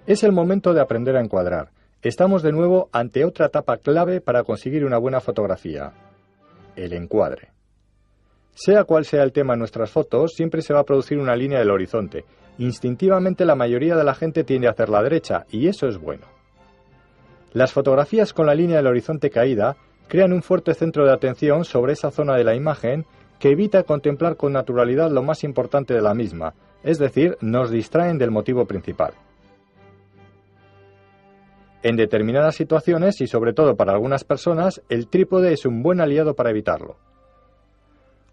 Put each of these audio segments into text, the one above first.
Es el momento de aprender a encuadrar. Estamos de nuevo ante otra etapa clave para conseguir una buena fotografía: el encuadre. Sea cual sea el tema en nuestras fotos, siempre se va a producir una línea del horizonte. Instintivamente la mayoría de la gente tiende a hacer la derecha, y eso es bueno. Las fotografías con la línea del horizonte caída crean un fuerte centro de atención sobre esa zona de la imagen que evita contemplar con naturalidad lo más importante de la misma, es decir, nos distraen del motivo principal. En determinadas situaciones, y sobre todo para algunas personas, el trípode es un buen aliado para evitarlo.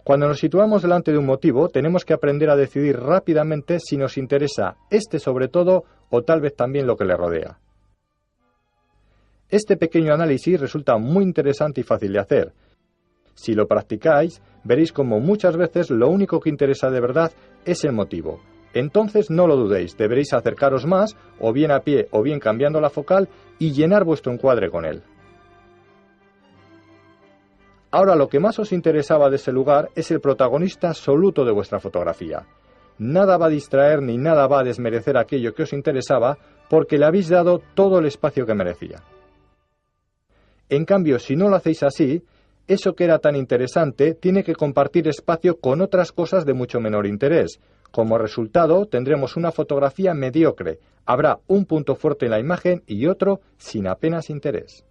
Cuando nos situamos delante de un motivo, tenemos que aprender a decidir rápidamente si nos interesa este sobre todo o tal vez también lo que le rodea. Este pequeño análisis resulta muy interesante y fácil de hacer. Si lo practicáis, veréis como muchas veces lo único que interesa de verdad es el motivo. Entonces no lo dudéis, deberéis acercaros más, o bien a pie o bien cambiando la focal, y llenar vuestro encuadre con él. Ahora, lo que más os interesaba de ese lugar es el protagonista absoluto de vuestra fotografía. Nada va a distraer ni nada va a desmerecer aquello que os interesaba, porque le habéis dado todo el espacio que merecía. En cambio, si no lo hacéis así, eso que era tan interesante tiene que compartir espacio con otras cosas de mucho menor interés. Como resultado, tendremos una fotografía mediocre. Habrá un punto fuerte en la imagen y otro sin apenas interés.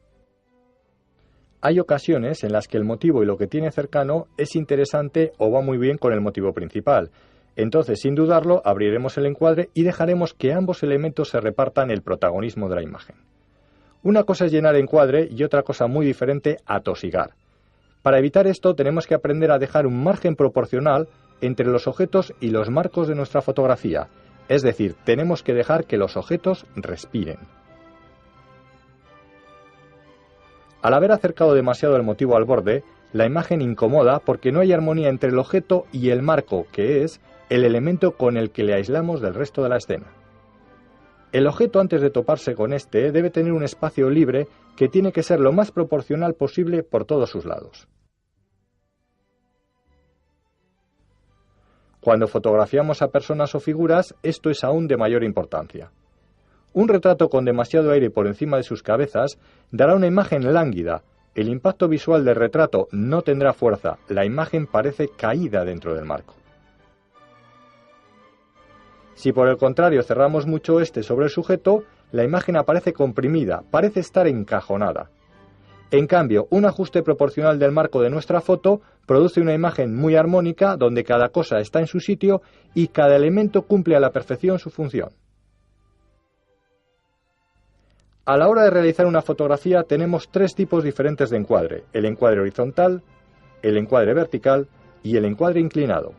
Hay ocasiones en las que el motivo y lo que tiene cercano es interesante o va muy bien con el motivo principal. Entonces, sin dudarlo, abriremos el encuadre y dejaremos que ambos elementos se repartan el protagonismo de la imagen. Una cosa es llenar encuadre y otra cosa muy diferente, atosigar. Para evitar esto, tenemos que aprender a dejar un margen proporcional entre los objetos y los marcos de nuestra fotografía. Es decir, tenemos que dejar que los objetos respiren. Al haber acercado demasiado el motivo al borde, la imagen incomoda porque no hay armonía entre el objeto y el marco, que es el elemento con el que le aislamos del resto de la escena. El objeto, antes de toparse con este, debe tener un espacio libre que tiene que ser lo más proporcional posible por todos sus lados. Cuando fotografiamos a personas o figuras, esto es aún de mayor importancia. Un retrato con demasiado aire por encima de sus cabezas dará una imagen lánguida. El impacto visual del retrato no tendrá fuerza, la imagen parece caída dentro del marco. Si por el contrario cerramos mucho este sobre el sujeto, la imagen aparece comprimida, parece estar encajonada. En cambio, un ajuste proporcional del marco de nuestra foto produce una imagen muy armónica donde cada cosa está en su sitio y cada elemento cumple a la perfección su función. A la hora de realizar una fotografía tenemos tres tipos diferentes de encuadre: el encuadre horizontal, el encuadre vertical y el encuadre inclinado.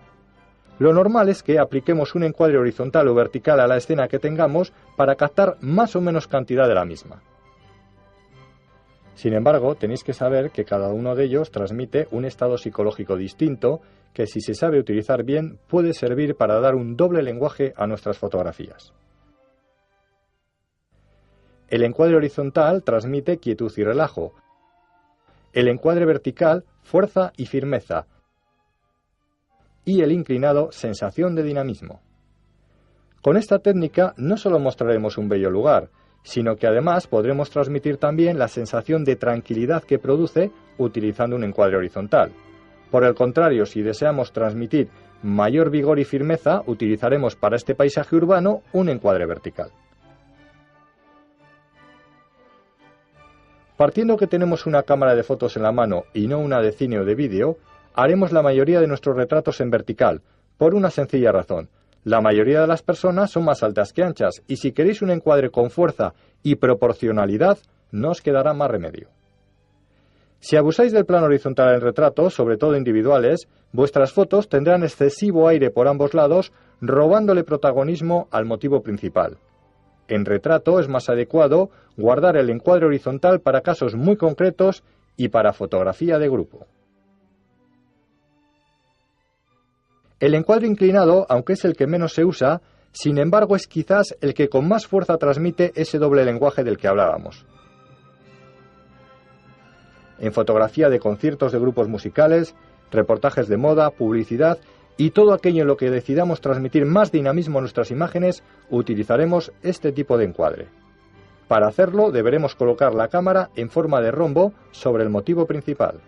Lo normal es que apliquemos un encuadre horizontal o vertical a la escena que tengamos para captar más o menos cantidad de la misma. Sin embargo, tenéis que saber que cada uno de ellos transmite un estado psicológico distinto que, si se sabe utilizar bien, puede servir para dar un doble lenguaje a nuestras fotografías. El encuadre horizontal transmite quietud y relajo. El encuadre vertical, fuerza y firmeza. Y el inclinado, sensación de dinamismo. Con esta técnica no solo mostraremos un bello lugar, sino que además podremos transmitir también la sensación de tranquilidad que produce utilizando un encuadre horizontal. Por el contrario, si deseamos transmitir mayor vigor y firmeza, utilizaremos para este paisaje urbano un encuadre vertical. Partiendo que tenemos una cámara de fotos en la mano y no una de cine o de vídeo, haremos la mayoría de nuestros retratos en vertical, por una sencilla razón. La mayoría de las personas son más altas que anchas, y si queréis un encuadre con fuerza y proporcionalidad, no os quedará más remedio. Si abusáis del plano horizontal en retratos, sobre todo individuales, vuestras fotos tendrán excesivo aire por ambos lados, robándole protagonismo al motivo principal. En retrato es más adecuado guardar el encuadre horizontal para casos muy concretos y para fotografía de grupo. El encuadre inclinado, aunque es el que menos se usa, sin embargo es quizás el que con más fuerza transmite ese doble lenguaje del que hablábamos. En fotografía de conciertos de grupos musicales, reportajes de moda, publicidad y todo aquello en lo que decidamos transmitir más dinamismo a nuestras imágenes, utilizaremos este tipo de encuadre. Para hacerlo deberemos colocar la cámara en forma de rombo sobre el motivo principal.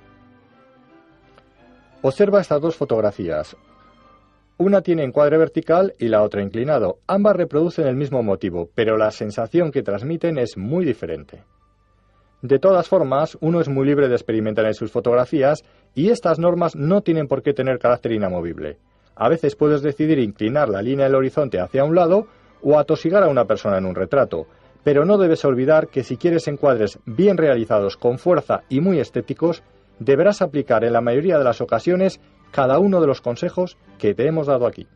Observa estas dos fotografías. Una tiene encuadre vertical y la otra inclinado. Ambas reproducen el mismo motivo, pero la sensación que transmiten es muy diferente. De todas formas, uno es muy libre de experimentar en sus fotografías y estas normas no tienen por qué tener carácter inamovible. A veces puedes decidir inclinar la línea del horizonte hacia un lado o atosigar a una persona en un retrato, pero no debes olvidar que si quieres encuadres bien realizados, con fuerza y muy estéticos, deberás aplicar en la mayoría de las ocasiones cada uno de los consejos que te hemos dado aquí.